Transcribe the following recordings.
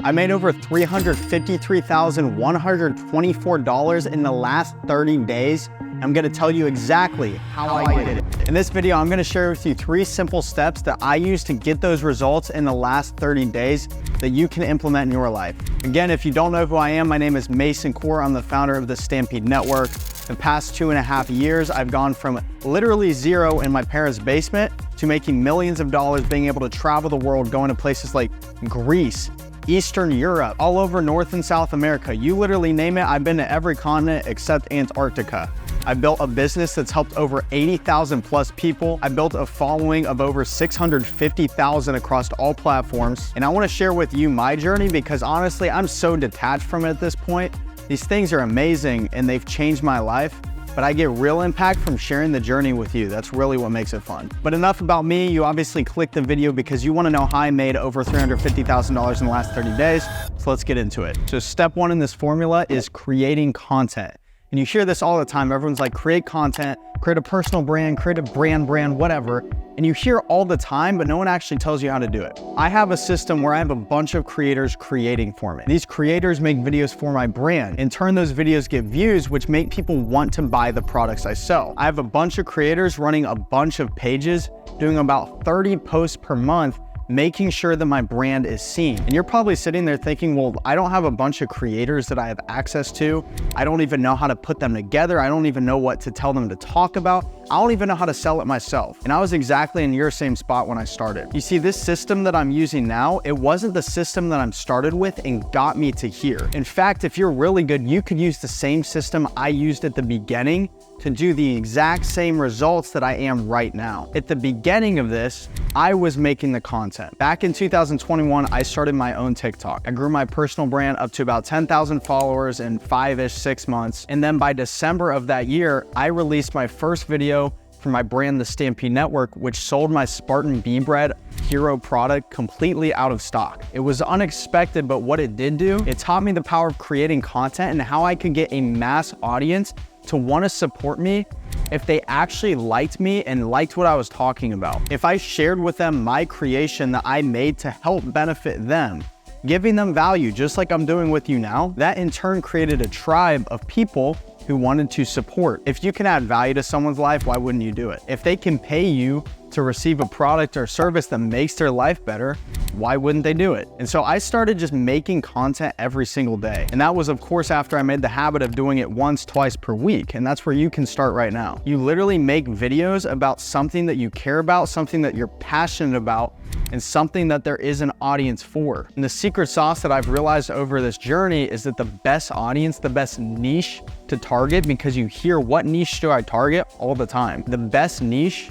I made over $353,124 in the last 30 days. I'm gonna tell you exactly how I did it. In this video, I'm gonna share with you 3 simple steps that I use to get those results in the last 30 days that you can implement in your life. Again, if you don't know who I am, my name is Mason Core. I'm the founder of the Stampede Network. The past 2.5 years, I've gone from literally zero in my parents' basement to making millions of dollars, being able to travel the world, going to places like Greece, Eastern Europe, all over North and South America. You literally name it, I've been to every continent except Antarctica. I built a business that's helped over 80,000 plus people. I built a following of over 650,000 across all platforms. And I wanna share with you my journey because honestly, I'm so detached from it at this point. These things are amazing and they've changed my life, but I get real impact from sharing the journey with you. That's really what makes it fun. But enough about me. You obviously clicked the video because you wanna know how I made over $350,000 in the last 30 days. So let's get into it. So step 1 in this formula is creating content. And you hear this all the time. Everyone's like, create content, create a personal brand, create a brand, whatever. And you hear all the time, but no one actually tells you how to do it. I have a system where I have a bunch of creators creating for me. These creators make videos for my brand. In turn, those videos get views, which make people want to buy the products I sell. I have a bunch of creators running a bunch of pages, doing about 30 posts per month, making sure that my brand is seen. And you're probably sitting there thinking, well, I don't have a bunch of creators that I have access to. I don't even know how to put them together. I don't even know what to tell them to talk about. I don't even know how to sell it myself. And I was exactly in your same spot when I started. You see, this system that I'm using now, it wasn't the system that I'm started with and got me to here. In fact, if you're really good, you could use the same system I used at the beginning to do the exact same results that I am right now. At the beginning of this, I was making the content. Back in 2021, I started my own TikTok. I grew my personal brand up to about 10,000 followers in 5-ish, 6 months. And then by December of that year, I released my first video for my brand, the Stampede Network, which sold my Spartan Bee Bread hero product completely out of stock. It was unexpected, but what it did do, it taught me the power of creating content and how I could get a mass audience to want to support me if they actually liked me and liked what I was talking about. If I shared with them my creation that I made to help benefit them, giving them value just like I'm doing with you now, that in turn created a tribe of people who wanted to support. If you can add value to someone's life, why wouldn't you do it? If they can pay you to receive a product or service that makes their life better, why wouldn't they do it? And so I started just making content every single day. And that was, of course, after I made the habit of doing it once, twice per week. And that's where you can start right now. You literally make videos about something that you care about, something that you're passionate about, and something that there is an audience for. And the secret sauce that I've realized over this journey is that the best audience, the best niche to target, because you hear what niche do I target all the time. The best niche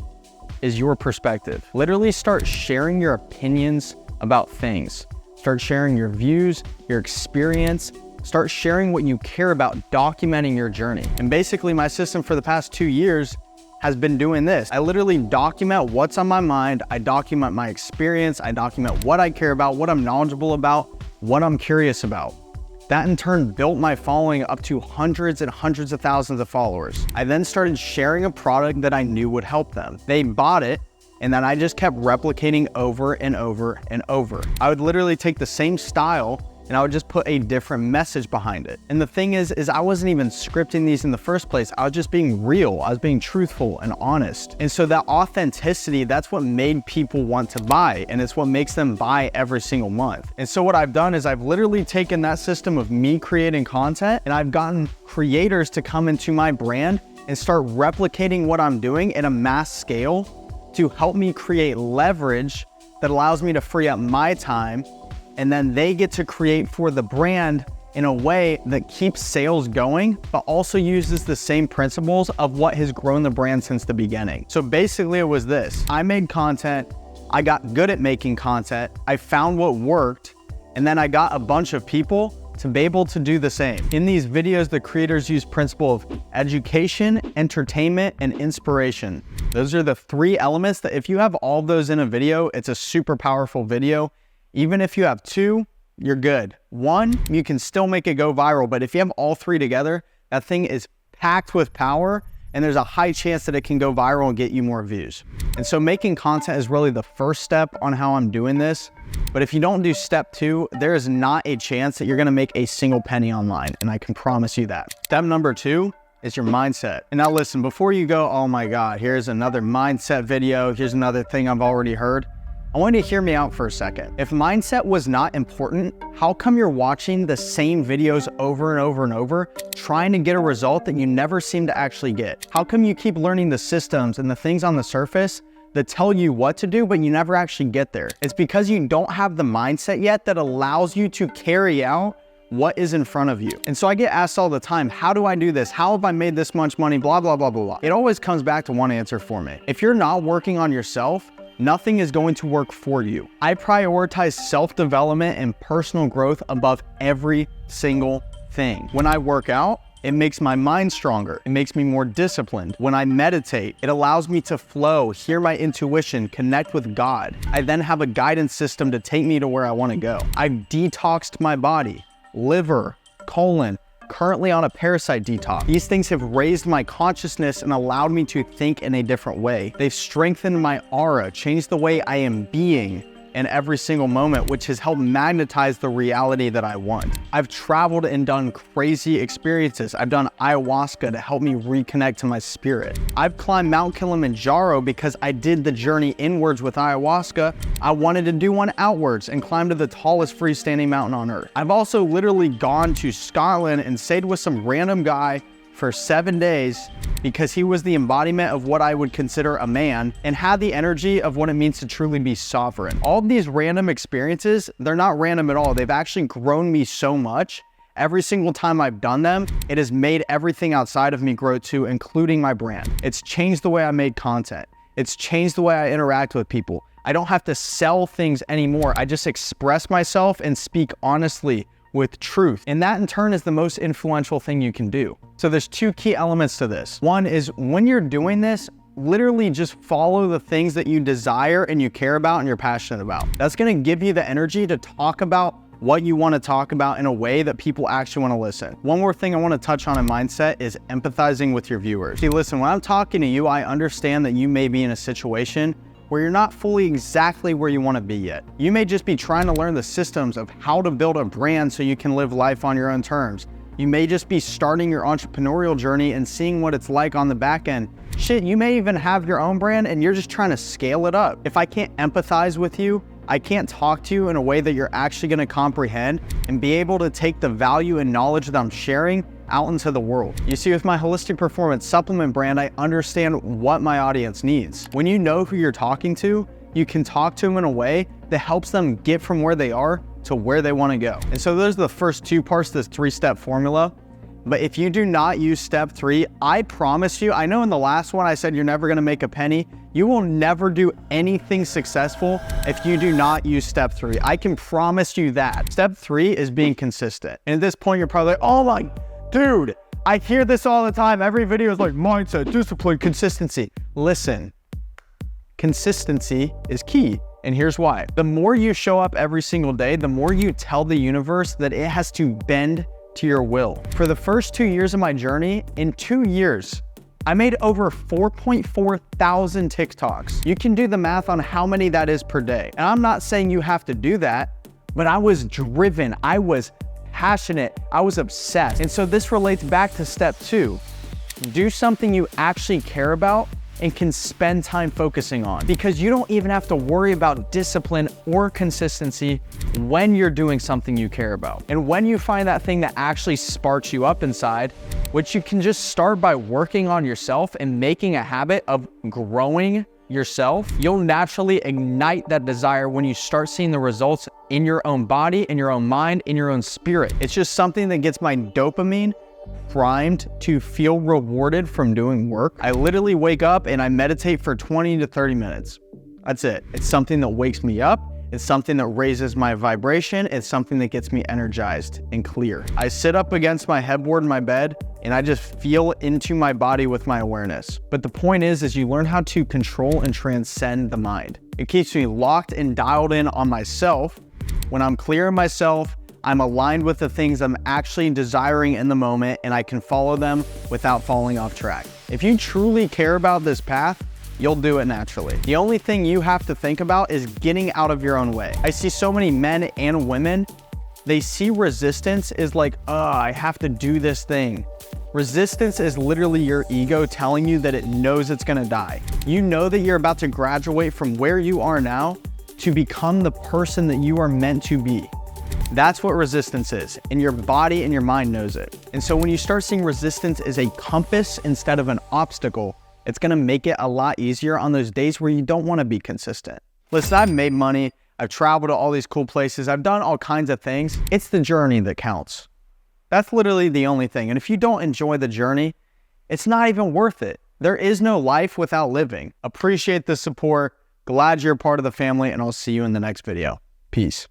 is your perspective. Literally start sharing your opinions about things. Start sharing your views, your experience. Start sharing what you care about, documenting your journey. And basically my system for the past 2 years has been doing this. I literally document what's on my mind. I document my experience. I document what I care about, what I'm knowledgeable about, what I'm curious about. That in turn built my following up to hundreds and hundreds of thousands of followers. I then started sharing a product that I knew would help them. They bought it, and then I just kept replicating over and over and over. I would literally take the same style and I would just put a different message behind it. And the thing is I wasn't even scripting these in the first place. I was just being real. I was being truthful and honest. And so that authenticity, that's what made people want to buy. And it's what makes them buy every single month. And so what I've done is I've literally taken that system of me creating content and I've gotten creators to come into my brand and start replicating what I'm doing at a mass scale to help me create leverage that allows me to free up my time, and then they get to create for the brand in a way that keeps sales going, but also uses the same principles of what has grown the brand since the beginning. So basically it was this. I made content, I got good at making content, I found what worked, and then I got a bunch of people to be able to do the same. In these videos, the creators use principle of education, entertainment, and inspiration. Those are the 3 elements that if you have all of those in a video, it's a super powerful video. Even if you have 2, you're good. 1, you can still make it go viral, but if you have all 3 together, that thing is packed with power and there's a high chance that it can go viral and get you more views. And so making content is really the first step on how I'm doing this. But if you don't do step 2, there is not a chance that you're gonna make a single penny online, and I can promise you that. Step number 2 is your mindset. And now listen, before you go, oh my God, here's another mindset video, here's another thing I've already heard, I want you to hear me out for a second. If mindset was not important, how come you're watching the same videos over and over and over, trying to get a result that you never seem to actually get? How come you keep learning the systems and the things on the surface that tell you what to do, but you never actually get there? It's because you don't have the mindset yet that allows you to carry out what is in front of you. And so I get asked all the time, how do I do this? How have I made this much money? Blah, blah, blah, blah, blah. It always comes back to one answer for me. If you're not working on yourself, nothing is going to work for you. I prioritize self-development and personal growth above every single thing. When I work out, it makes my mind stronger. It makes me more disciplined. When I meditate, it allows me to flow, hear my intuition, connect with God. I then have a guidance system to take me to where I want to go. I've detoxed my body, liver, colon, currently on a parasite detox. These things have raised my consciousness and allowed me to think in a different way. They've strengthened my aura, changed the way I am being in every single moment, which has helped magnetize the reality that I want. I've traveled and done crazy experiences. I've done ayahuasca to help me reconnect to my spirit. I've climbed Mount Kilimanjaro because I did the journey inwards with ayahuasca. I wanted to do one outwards and climb to the tallest freestanding mountain on earth. I've also literally gone to Scotland and stayed with some random guy for 7 days because he was the embodiment of what I would consider a man and had the energy of what it means to truly be sovereign. All of these random experiences, they're not random at all. They've actually grown me so much. Every single time I've done them, it has made everything outside of me grow too, including my brand. It's changed the way I make content. It's changed the way I interact with people. I don't have to sell things anymore. I just express myself and speak honestly with truth. And that in turn is the most influential thing you can do. So there's 2 key elements to this. One is when you're doing this, literally just follow the things that you desire and you care about and you're passionate about. That's gonna give you the energy to talk about what you want to talk about in a way that people actually want to listen. One more thing I want to touch on in mindset is empathizing with your viewers. See, listen, when I'm talking to you, I understand that you may be in a situation where you're not fully exactly where you want to be yet. You may just be trying to learn the systems of how to build a brand so you can live life on your own terms. You may just be starting your entrepreneurial journey and seeing what it's like on the back end. Shit, you may even have your own brand and you're just trying to scale it up. If I can't empathize with you, I can't talk to you in a way that you're actually going to comprehend and be able to take the value and knowledge that I'm sharing out into the world. You see, with my holistic performance supplement brand, I understand what my audience needs. When you know who you're talking to, you can talk to them in a way that helps them get from where they are to where they want to go. And so those are the first 2 parts of this 3-step formula. But if you do not use step 3, I promise you, I know in the last one I said you're never gonna make a penny. You will never do anything successful if you do not use step 3. I can promise you that. Step 3 is being consistent. And at this point, you're probably like, oh my, dude, I hear this all the time. Every video is like mindset, discipline, consistency. Listen, consistency is key. And here's why. The more you show up every single day, the more you tell the universe that it has to bend to your will. For the first 2 years of my journey, in 2 years, I made over 4.4 thousand TikToks. You can do the math on how many that is per day. And I'm not saying you have to do that, but I was driven, I was passionate, I was obsessed. And so this relates back to step 2. Do something you actually care about and can spend time focusing on, because you don't even have to worry about discipline or consistency when you're doing something you care about. And when you find that thing that actually sparks you up inside, which you can just start by working on yourself and making a habit of growing yourself, you'll naturally ignite that desire when you start seeing the results in your own body, in your own mind, in your own spirit. It's just something that gets my dopamine primed to feel rewarded from doing work. I literally wake up and I meditate for 20 to 30 minutes. That's it. It's something that wakes me up. It's something that raises my vibration. It's something that gets me energized and clear. I sit up against my headboard in my bed and I just feel into my body with my awareness. But the point is you learn how to control and transcend the mind. It keeps me locked and dialed in on myself. When I'm clear in myself, I'm aligned with the things I'm actually desiring in the moment, and I can follow them without falling off track. If you truly care about this path, you'll do it naturally. The only thing you have to think about is getting out of your own way. I see so many men and women, they see resistance as like, I have to do this thing. Resistance is literally your ego telling you that it knows it's gonna die. You know that you're about to graduate from where you are now to become the person that you are meant to be. That's what resistance is, and your body and your mind knows it. And so when you start seeing resistance as a compass instead of an obstacle, it's gonna make it a lot easier on those days where you don't wanna be consistent. Listen, I've made money, I've traveled to all these cool places, I've done all kinds of things. It's the journey that counts. That's literally the only thing. And if you don't enjoy the journey, it's not even worth it. There is no life without living. Appreciate the support. Glad you're a part of the family, and I'll see you in the next video. Peace.